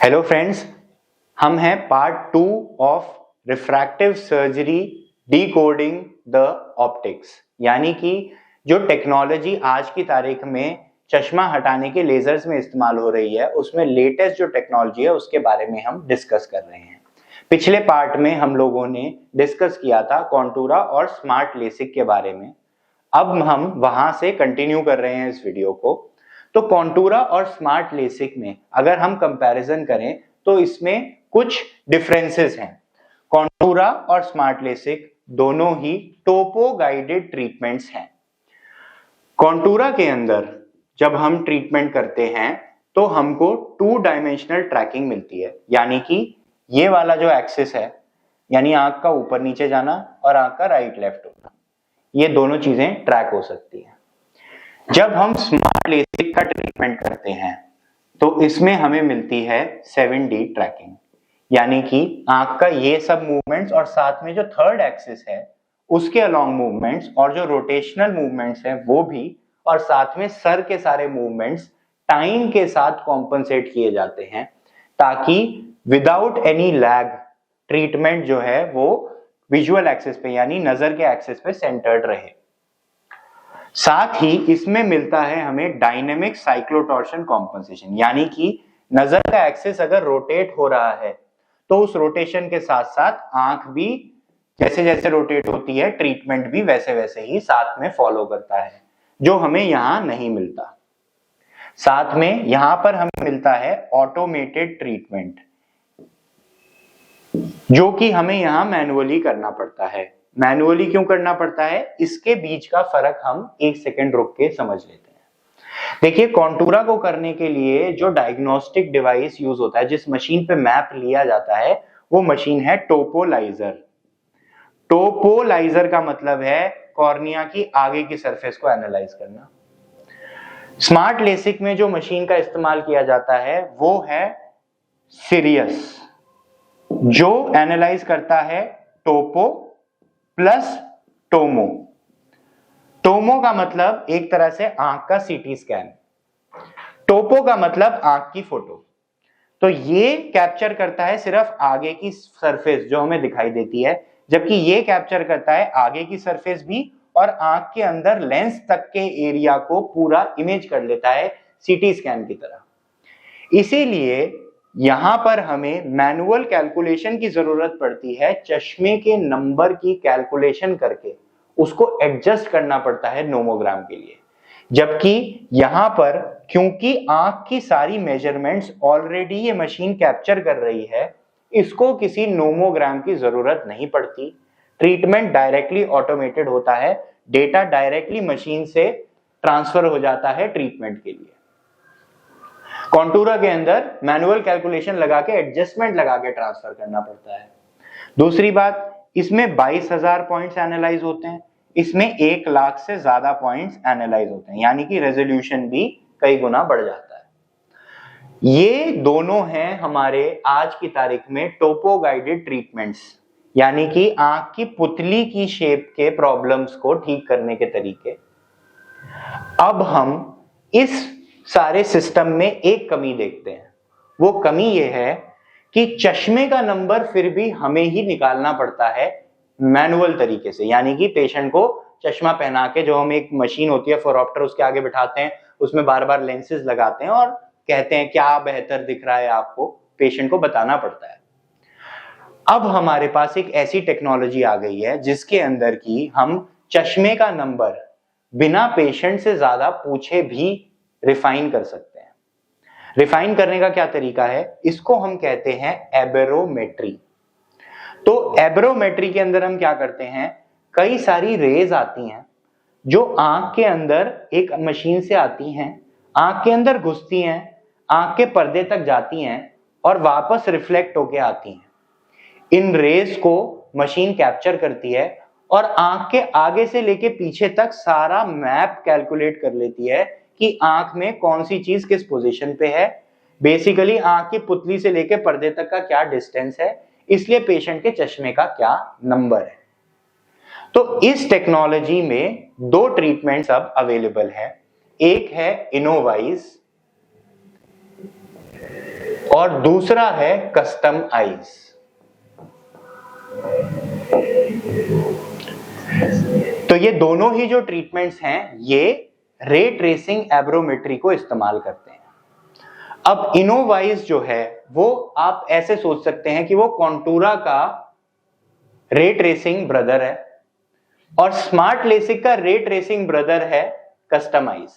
Hello friends, हम हैं part 2 of refractive surgery decoding the optics. यानी कि जो टेक्नोलॉजी आज की तारीख में चश्मा हटाने के लेजर्स में इस्तेमाल हो रही है, उसमें लेटेस्ट जो टेक्नोलॉजी है उसके बारे में हम डिस्कस कर रहे हैं। पिछले पार्ट में हम लोगों ने डिस्कस किया था कॉन्टूरा और स्मार्ट लेसिक के बारे में। अब हम वहां से कंटिन्यू कर रहे हैं इस वीडियो को। तो कॉन्टूरा और स्मार्ट लेसिक में अगर हम कंपैरिजन करें तो इसमें कुछ डिफरेंसेस हैं। कॉन्टूरा और स्मार्ट लेसिक दोनों ही टोपो गाइडेड ट्रीटमेंट्स हैं। कॉन्टूरा के अंदर जब हम ट्रीटमेंट करते हैं तो हमको 2 डायमेंशनल ट्रैकिंग मिलती है, यानी कि ये वाला जो एक्सिस है, यानी आंख का ऊपर नीचे जाना और आंख का राइट लेफ्ट होना, ये दोनों चीजें ट्रैक हो सकती है। जब हम स्मार्ट लेसिक का ट्रीटमेंट करते हैं तो इसमें हमें मिलती है 7D ट्रैकिंग, यानी कि आंख का ये सब मूवमेंट्स और साथ में जो थर्ड एक्सिस है उसके अलोंग मूवमेंट्स और जो रोटेशनल मूवमेंट्स हैं वो भी, और साथ में सर के सारे मूवमेंट्स टाइम के साथ कॉम्पनसेट किए जाते हैं, ताकि विदाउट एनी लैग ट्रीटमेंट जो है वो विजुअल एक्सिस पे यानी नजर के एक्सिस पे सेंटर्ड रहे। साथ ही इसमें मिलता है हमें डायनेमिक साइक्लोटॉर्शन कॉम्पनसेशन, यानी कि नजर का एक्सिस अगर रोटेट हो रहा है तो उस रोटेशन के साथ साथ आंख भी जैसे जैसे रोटेट होती है, ट्रीटमेंट भी वैसे वैसे ही साथ में फॉलो करता है, जो हमें यहां नहीं मिलता। साथ में यहां पर हमें मिलता है ऑटोमेटेड ट्रीटमेंट, जो कि हमें यहां मैनुअली करना पड़ता है। मैनुअली क्यों करना पड़ता है, इसके बीच का फर्क हम 1 सेकेंड रुक के समझ लेते हैं। देखिए, कॉन्टूरा को करने के लिए जो डायग्नोस्टिक डिवाइस यूज होता है, जिस मशीन पे मैप लिया जाता है, वो मशीन है टोपोलाइजर। टोपोलाइजर का मतलब है कॉर्निया की आगे की सरफेस को एनालाइज करना। स्मार्ट लेसिक में जो मशीन का इस्तेमाल किया जाता है वो है सिरियस, जो एनालाइज करता है टोपो प्लस टोमो। टोमो का मतलब एक तरह से आंख का सीटी स्कैन, टोपो का मतलब आंख की फोटो। तो ये कैप्चर करता है सिर्फ आगे की सरफेस जो हमें दिखाई देती है, जबकि ये कैप्चर करता है आगे की सरफेस भी और आंख के अंदर लेंस तक के एरिया को पूरा इमेज कर लेता है सीटी स्कैन की तरह। इसीलिए यहां पर हमें मैनुअल कैलकुलेशन की जरूरत पड़ती है। चश्मे के नंबर की कैलकुलेशन करके उसको एडजस्ट करना पड़ता है नोमोग्राम के लिए, जबकि यहां पर क्योंकि आंख की सारी मेजरमेंट्स ऑलरेडी ये मशीन कैप्चर कर रही है, इसको किसी नोमोग्राम की जरूरत नहीं पड़ती। ट्रीटमेंट डायरेक्टली ऑटोमेटेड होता है, डेटा डायरेक्टली मशीन से ट्रांसफर हो जाता है ट्रीटमेंट के लिए। कॉन्टूरा के अंदर मैनुअल कैलकुलेशन लगा के, एडजस्टमेंट लगा के ट्रांसफर करना पड़ता है। दूसरी बात, इसमें 22,000 पॉइंट्स एनालाइज होते हैं, इसमें 1 लाख से ज्यादा पॉइंट्स एनालाइज होते हैं, यानी कि रेजोल्यूशन भी कई गुना बढ़ जाता है। ये दोनों हैं हमारे आज की तारीख में टोपो गाइडेड ट्रीटमेंट्स, यानी कि आंख की पुतली की शेप के प्रॉब्लम्स को ठीक करने के तरीके। अब हम इस सारे सिस्टम में एक कमी देखते हैं। वो कमी ये है कि चश्मे का नंबर फिर भी हमें ही निकालना पड़ता है मैनुअल तरीके से, यानी कि पेशेंट को चश्मा पहना के, जो हम एक मशीन होती है फोरॉप्टर, उसके आगे बिठाते हैं, उसमें बार बार लेंसेज लगाते हैं और कहते हैं क्या बेहतर दिख रहा है आपको, पेशेंट को बताना पड़ता है। अब हमारे पास एक ऐसी टेक्नोलॉजी आ गई है जिसके अंदर की हम चश्मे का नंबर बिना पेशेंट से ज्यादा पूछे भी रिफाइन कर सकते हैं। रिफाइन करने का क्या तरीका है, इसको हम कहते हैं एबेरोमेट्री। तो एबेरोमेट्री के अंदर हम क्या करते हैं, कई सारी रेज आती हैं जो आंख के अंदर एक मशीन से आती हैं, आंख के अंदर घुसती हैं, आंख के पर्दे तक जाती हैं और वापस रिफ्लेक्ट होके आती हैं। इन रेज को मशीन कैप्चर करती है और आंख के आगे से लेके पीछे तक सारा मैप कैलकुलेट कर लेती है कि आंख में कौन सी चीज किस पोजीशन पे है, बेसिकली आंख की पुतली से लेके पर्दे तक का क्या डिस्टेंस है, इसलिए पेशेंट के चश्मे का क्या नंबर है। तो इस टेक्नोलॉजी में 2 ट्रीटमेंट्स अब अवेलेबल है। एक है इनोवाइज, और दूसरा है कस्टम आइज। तो ये दोनों ही जो ट्रीटमेंट्स हैं ये रे ट्रेसिंग एब्रोमेट्री को इस्तेमाल करते हैं। अब इनोवाइज जो है वो आप ऐसे सोच सकते हैं कि वो कॉन्टूरा का रे ट्रेसिंग ब्रदर है और स्मार्ट लेसिक का रे ट्रेसिंग ब्रदर है कस्टमाइज।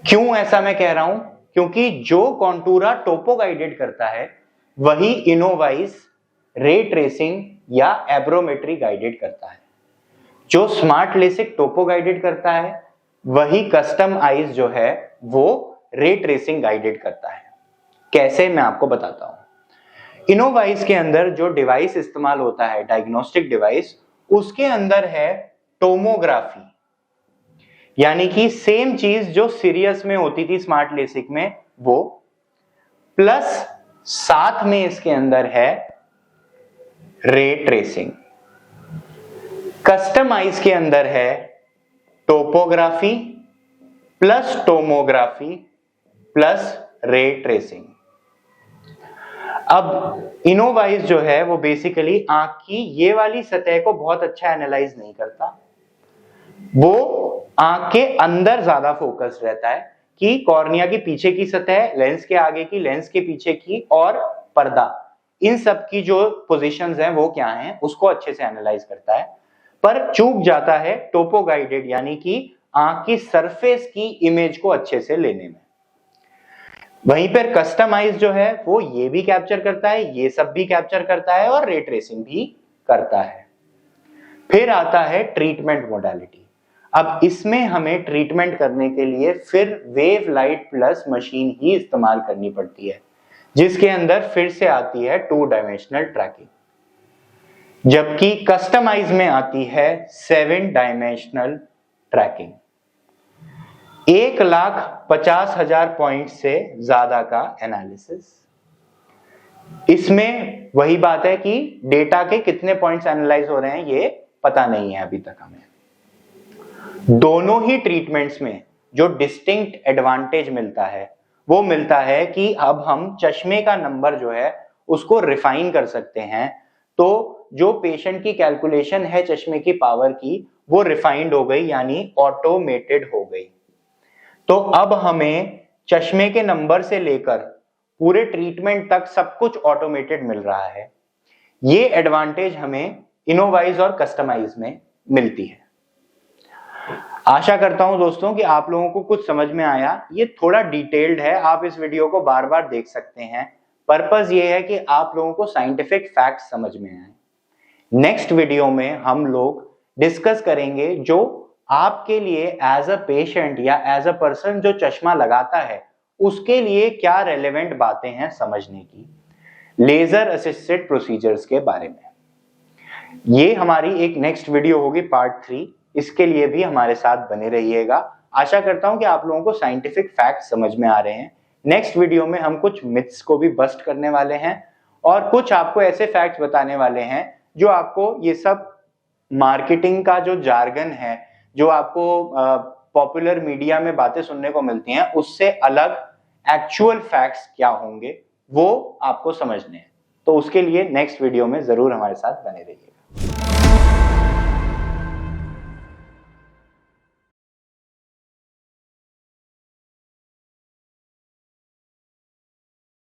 क्यों ऐसा मैं कह रहा हूं? क्योंकि जो कॉन्टूरा टोपो गाइडेड करता है वही इनोवाइज रे ट्रेसिंग या एब्रोमेट्री गाइडेड करता है। जो स्मार्ट लेसिक टोपो गाइडेड करता है वही कस्टम आइज जो है वो रे ट्रेसिंग गाइडेड करता है। कैसे, मैं आपको बताता हूं। इनोवाइज के अंदर जो डिवाइस इस्तेमाल होता है, डायग्नोस्टिक डिवाइस, उसके अंदर है टोमोग्राफी, यानी कि सेम चीज जो सीरियस में होती थी स्मार्ट लेसिक में वो, प्लस साथ में इसके अंदर है रे ट्रेसिंग। कस्टमाइज के अंदर है topography plus tomography plus ray tracing. अब इनोवाइज जो है वो बेसिकली आंख की ये वाली सतह को बहुत अच्छा एनालाइज नहीं करता, वो आंख के अंदर ज्यादा फोकस रहता है कि कॉर्निया की पीछे की सतह, लेंस के आगे की, लेंस के पीछे की और पर्दा, इन सब की जो पोजीशंस हैं वो क्या हैं उसको अच्छे से एनालाइज करता है, पर चूक जाता है टोपो गाइडेड यानी कि आंख की सरफेस की इमेज को अच्छे से लेने में। वहीं पर कस्टमाइज जो है वो ये भी कैप्चर करता है, ये सब भी कैप्चर करता है और रे ट्रेसिंग भी करता है। फिर आता है ट्रीटमेंट मोडालिटी। अब इसमें हमें ट्रीटमेंट करने के लिए फिर वेव लाइट प्लस मशीन ही इस्तेमाल करनी पड़ती है, जिसके अंदर फिर से आती है 2 डायमेंशनल ट्रैकिंग, जबकि कस्टमाइज में आती है 7 डायमेंशनल ट्रैकिंग। 1,50,000 पॉइंट से ज्यादा का एनालिसिस। इसमें वही बात है कि डेटा के कितने पॉइंट्स एनालाइज हो रहे हैं ये पता नहीं है अभी तक हमें। दोनों ही ट्रीटमेंट्स में जो डिस्टिंक्ट एडवांटेज मिलता है वो मिलता है कि अब हम चश्मे का नंबर जो है उसको रिफाइन कर सकते हैं। तो जो पेशेंट की कैलकुलेशन है चश्मे की पावर की वो रिफाइंड हो गई, यानी ऑटोमेटेड हो गई। तो अब हमें चश्मे के नंबर से लेकर पूरे ट्रीटमेंट तक सब कुछ ऑटोमेटेड मिल रहा है। ये एडवांटेज हमें इनोवाइज और कस्टमाइज में मिलती है। आशा करता हूं दोस्तों कि आप लोगों को कुछ समझ में आया। ये थोड़ा डिटेल्ड है, आप इस वीडियो को बार बार देख सकते हैं। पर्पस ये है कि आप लोगों को साइंटिफिक फैक्ट्स समझ में आए। नेक्स्ट वीडियो में हम लोग डिस्कस करेंगे जो आपके लिए एज अ पेशेंट या एज अ पर्सन जो चश्मा लगाता है उसके लिए क्या रेलेवेंट बातें हैं समझने की, लेजर असिस्टेड प्रोसीजर्स के बारे में। ये हमारी एक नेक्स्ट वीडियो होगी पार्ट 3, इसके लिए भी हमारे साथ बने रहिएगा। आशा करता हूं कि आप लोगों को साइंटिफिक फैक्ट समझ में आ रहे हैं। नेक्स्ट वीडियो में हम कुछ मिथ्स को भी बस्ट करने वाले हैं और कुछ आपको ऐसे फैक्ट्स बताने वाले हैं जो आपको ये सब मार्केटिंग का जो जार्गन है, जो आपको पॉपुलर मीडिया में बातें सुनने को मिलती हैं, उससे अलग एक्चुअल फैक्ट्स क्या होंगे वो आपको समझने हैं। तो उसके लिए नेक्स्ट वीडियो में जरूर हमारे साथ बने रहिए।